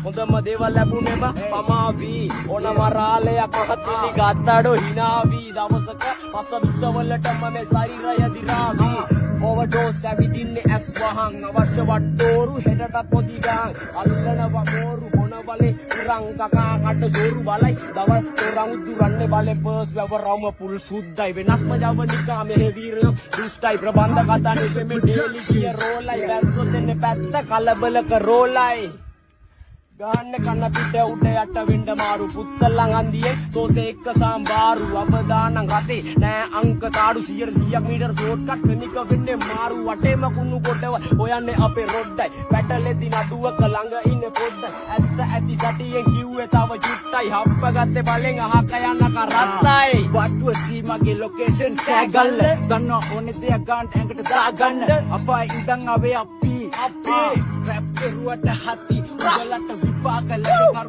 හොඳම දේවල් ලැබුණේම පමාවි ඕන මරාලයක් මහත්ිලි ගත්තඩෝ හිනාවි දවසක පස විශ්වවලටම මේ ශරීරය දිරාවි ඕවර්ඩෝස් ඇවිදින්නේ ඇස් වහන් අවශ්‍ය වට්ටෝරු හෙටටත් පොඩි ගාන් අල්ලනවා මෝරු මොන බලේ උරන් කකා කඩ සෝරු බලයි දවල් තොරන් උදුරන්නේ බලේ පර්ස් වැවරම පුල් සුද්දයි වෙනස්ම ජවනිකා මෙහෙ වීර දුෂ්ටයි ප්‍රබන්ධ කතා නෙමෙ ඩේලි කිය රෝලයි වැස්සෝ දෙන්නේ පැත්ත කලබලක රෝලයි ගාන්න කන්න පිට උඩ යට වෙන්න මාරු පුත්තලන් අන්දියේ තෝසේ එක්ක සම්බාරු අවදානම් රතේ නෑ අංක කාඩු 100ක් මීටර ෂෝට්කට් සෙනික වෙන්නේ මාරු වටේම කුණු කොටව හොයන්නේ අපේ රොඩ්ඩයි පැටලෙදි නඩුවක ළඟ ඉන්නේ පොඩ්ඩයි ඇත්ත ඇති සටියෙන් කිව්වේ තව චුට්ටයි හප්ප ගත්තේ බලෙන් අහක යන්න කරත්තයි වට්ටුව සීමගේ ලොකේෂන් ටැගල්ල දන්න ඕනේ දෙයක් ගන්න ඇඟට දාගන්න අපා ඉඳන් ආවේ අපි රැප් කරුවට හති උගලට විපාක ලැබෙනවා